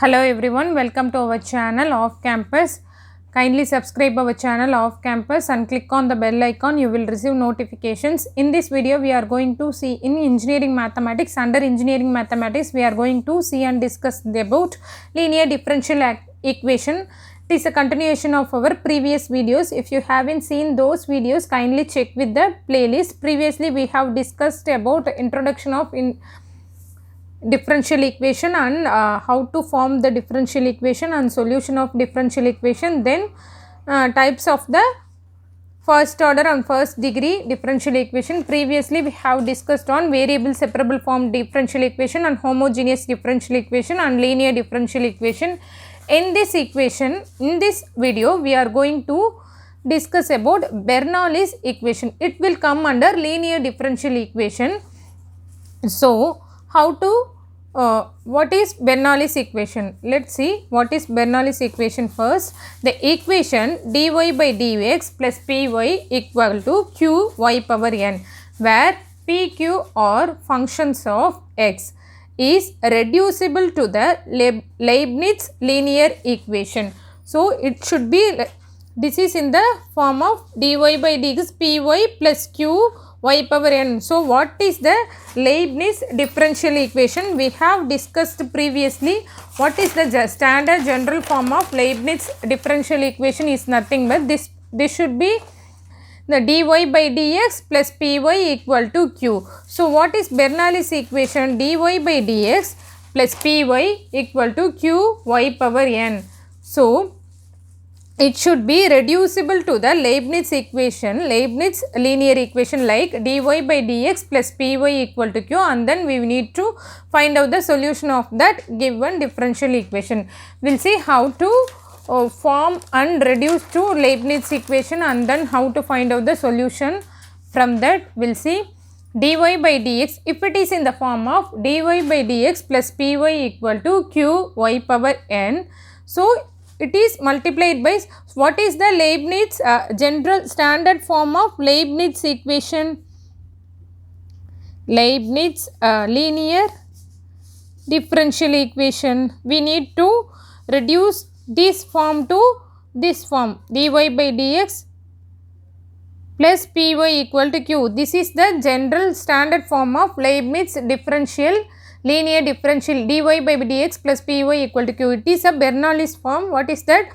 Hello everyone, welcome to our channel Off Campus. Kindly subscribe our channel Off Campus and click on the bell icon. You will receive notifications. In this video, we are going to see in engineering mathematics. Under engineering mathematics, we are going to see and discuss about linear differential equation. It is a continuation of our previous videos. If you haven't seen those videos, kindly check with the playlist. Previously, we have discussed about introduction of differential equation and how to form the differential equation and solution of differential equation, then types of the first order and first degree differential equation. Previously we have discussed on variable separable form differential equation and homogeneous differential equation and linear differential equation. In this video we are going to discuss about Bernoulli's equation. It will come under linear differential equation. So how to what is Bernoulli's equation? Let's see what is Bernoulli's equation first. The equation dy by dx plus py equal to qy power n, where p, q are functions of x, is reducible to the Leibniz linear equation. So it should be, this is in the form of dy by dx py plus q y power n. So what is the Leibniz differential equation? We have discussed previously. What is the standard general form of Leibniz differential equation is nothing but this should be the dy by dx plus py equal to q. So what is Bernoulli's equation? Dy by dx plus py equal to q y power n. So it should be reducible to the Leibniz equation, Leibniz linear equation, like dy by dx plus py equal to q, and then we need to find out the solution of that given differential equation. We will see how to form and reduce to Leibniz equation and then how to find out the solution. From that we will see dy by dx, if it is in the form of dy by dx plus py equal to q y power n. So it is multiplied by, what is the Leibniz general standard form of Leibniz equation? Leibniz linear differential equation. We need to reduce this form to this form, dy by dx plus py equal to q. This is the general standard form of Leibniz differential linear differential, dy by dx plus py equal to q. It is a Bernoulli's form. What is that?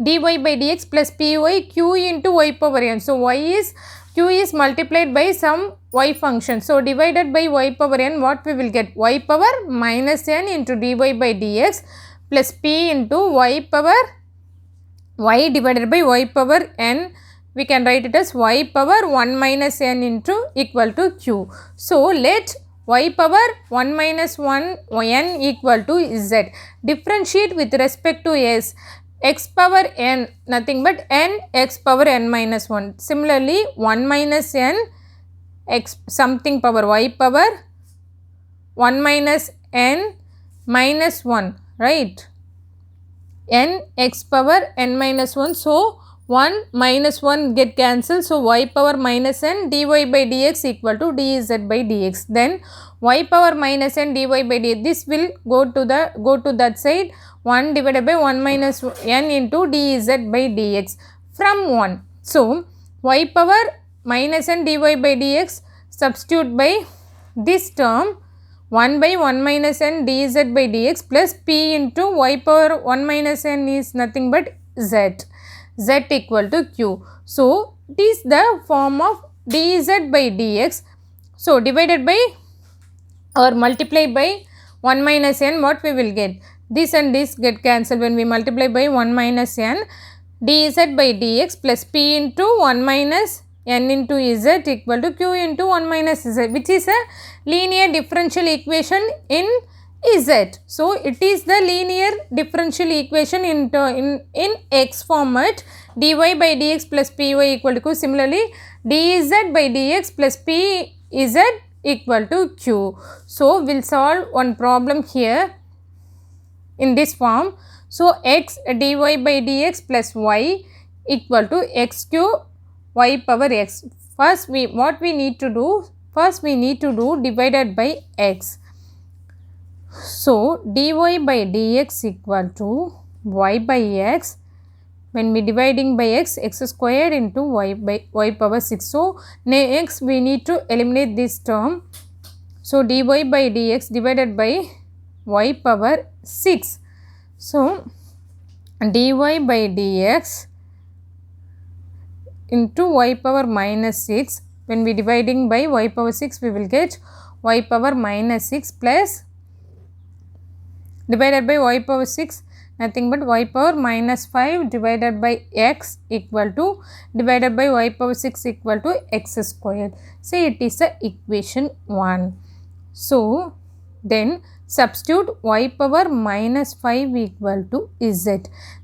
Dy by dx plus py q into y power n. So q is multiplied by some y function. So divided by y power n, what we will get? Y power minus n into dy by dx plus p into y power y divided by y power n. We can write it as y power 1 minus n into equal to q. So let y power 1 minus 1 n equal to z. Differentiate with respect to s. X power n, nothing but n x power n minus 1. Similarly 1 minus n x something power y power 1 minus n minus 1, right? N x power n minus 1. So 1 minus 1 get cancelled. So y power minus n dy by dx equal to dz by dx. Then y power minus n dy by dx, this will go to that side. 1 divided by 1 minus n into dz by dx from 1. So y power minus n dy by dx, substitute by this term 1 by 1 minus n dz by dx plus p into y power 1 minus n is nothing but z equal to q. So it is the form of dz by dx. So divided by or multiply by 1 minus n, what we will get? This and this get cancelled when we multiply by 1 minus n, dz by dx plus p into 1 minus n into z equal to q into 1 minus z, which is a linear differential equation in z. So it is the linear differential equation in x format, dy by dx plus py equal to q. Similarly dz by dx plus pz equal to q. So we'll solve one problem here in this form. So x dy by dx plus y equal to x cube y power x. First what we need to do? First we need to do divided by x. So dy by dx equal to y by x. When we dividing by x, x squared into y by y power 6. So next we need to eliminate this term. So dy by dx divided by y power 6. So dy by dx into y power minus 6. When we dividing by y power 6, we will get y power minus 6 plus divided by y power 6, nothing but y power minus 5 divided by x equal to divided by y power 6 equal to x squared. So it is the equation 1. So then substitute y power minus 5 equal to z.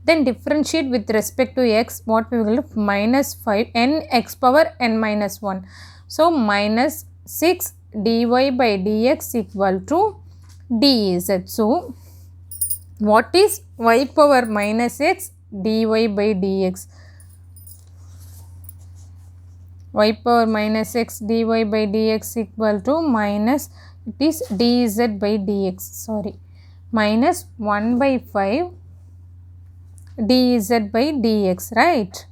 Then differentiate with respect to x. What we will have? Minus 5 n x power n minus 1. So minus 6 dy by dx equal to dz. So what is y power minus x dy by dx? Y power minus x dy by dx equal to minus, it is dz by dx, sorry, minus 1 by 5 dz by dx, right?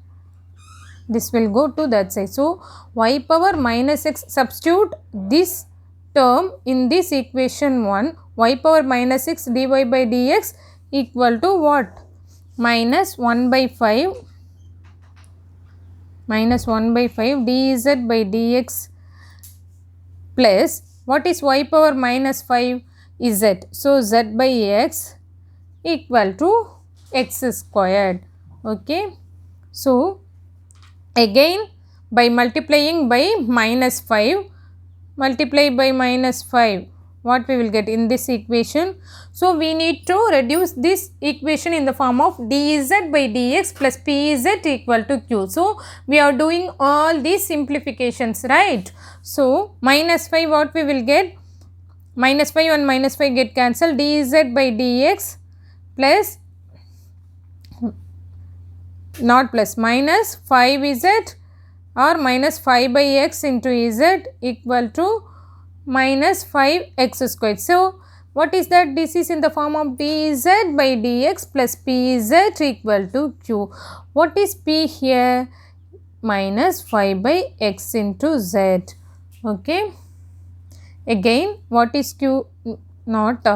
This will go to that side. So y power minus x, substitute this term in this equation 1, y power minus 6 dy by dx equal to what? Minus 1 by 5 dz by dx plus what is y power minus 5? Z. So z by x equal to x squared. Okay. So again by multiplying by minus 5, multiply by minus 5, what we will get in this equation? So we need to reduce this equation in the form of dz by dx plus pz equal to q. So we are doing all these simplifications, right? So minus 5, what we will get? Minus 5 and minus 5 get cancelled, dz by dx plus, not plus, minus 5z or minus 5 by x into z equal to minus 5x squared. So what is that? This is in the form of dz by dx plus pz equal to q. What is p here? Minus 5 by x into z. Okay. Again, what is q? Not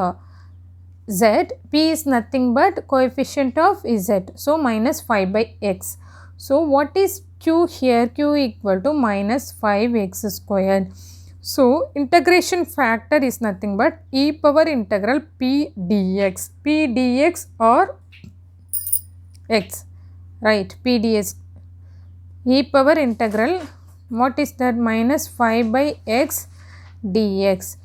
z. P is nothing but coefficient of z. So minus 5 by x. So what is q here? Q equal to minus 5x squared. So integration factor is nothing but e power integral p dx. P dx or x, right? P dx. E power integral, what is that? Minus 5 by x dx.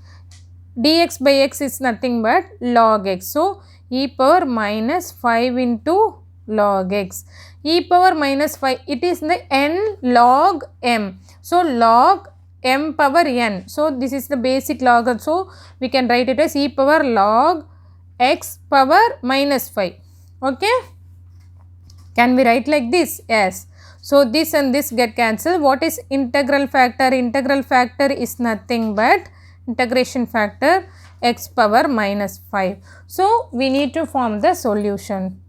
Dx by x is nothing but log x. So e power minus 5 into log x. E power minus 5, it is the n log m. So log m power n. So this is the basic log. So we can write it as e power log x power minus 5. Okay. Can we write like this? Yes. So this and this get cancelled. What is integral factor? Integral factor is nothing but integration factor x power minus 5. So we need to form the solution.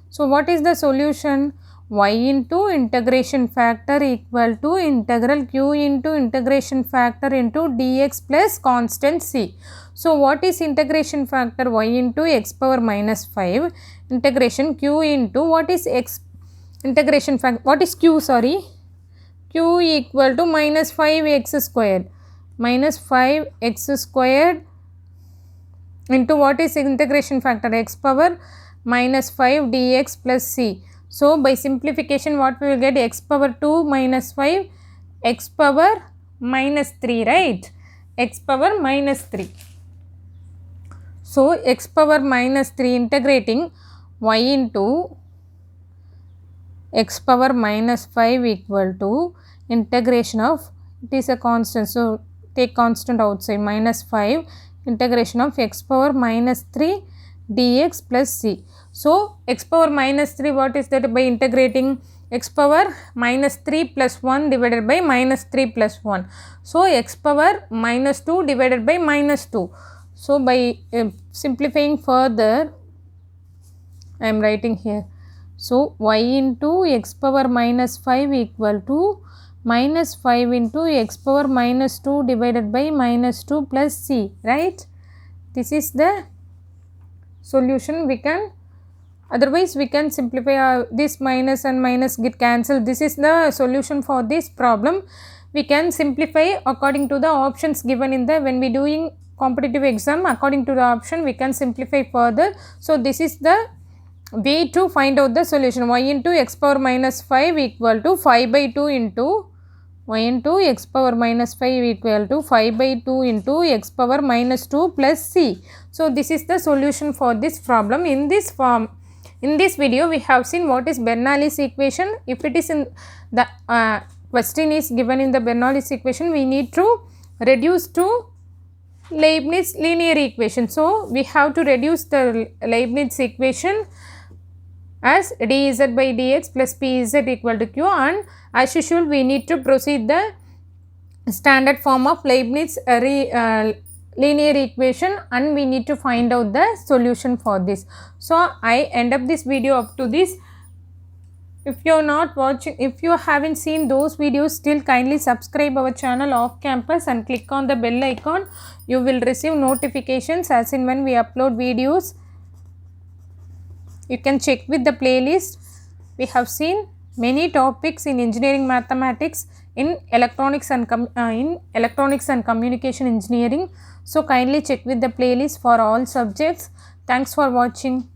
So what is the solution? Y into integration factor equal to integral q into integration factor into dx plus constant c. So what is integration factor? Y into x power minus 5 integration q into what is x integration factor? What is q? Sorry, q equal to minus 5x squared. Minus 5x squared into what is integration factor? X power minus 5 dx plus c. So by simplification, what we will get? X power 2 minus 5, x power minus 3, right? X power minus 3. So x power minus 3 integrating y into x power minus 5 equal to integration of, it is a constant, so take constant outside, minus 5 integration of x power minus 3 dx plus c. So x power minus 3, what is that? By integrating x power minus 3 plus 1 divided by minus 3 plus 1. So x power minus 2 divided by minus 2. So by simplifying further, I am writing here. So y into x power minus 5 equal to minus 5 into x power minus 2 divided by minus 2 plus c, right? This is the solution. We can, otherwise we can simplify this minus and minus get cancelled. This is the solution for this problem. We can simplify according to the options given in the, when we doing competitive exam, according to the option we can simplify further. So this is the way to find out the solution. Y into x power minus 5 equal to 5 by 2 into y into x power minus 5 equal to 5 by 2 into x power minus 2 plus c. So this is the solution for this problem in this form. In this video we have seen what is Bernoulli's equation. If it is in the question is given in the Bernoulli's equation, we need to reduce to Leibniz linear equation. So we have to reduce the Leibniz equation as dz by dx plus pz equal to q, and as usual we need to proceed the standard form of Leibniz linear equation, and we need to find out the solution for this. So I end up this video up to this. If you are not watching, if you haven't seen those videos, still kindly subscribe our channel Off Campus and click on the bell icon. You will receive notifications as in when we upload videos. You can check with the playlist. We have seen many topics in engineering mathematics, in electronics and communication engineering. So kindly check with the playlist for all subjects. Thanks for watching.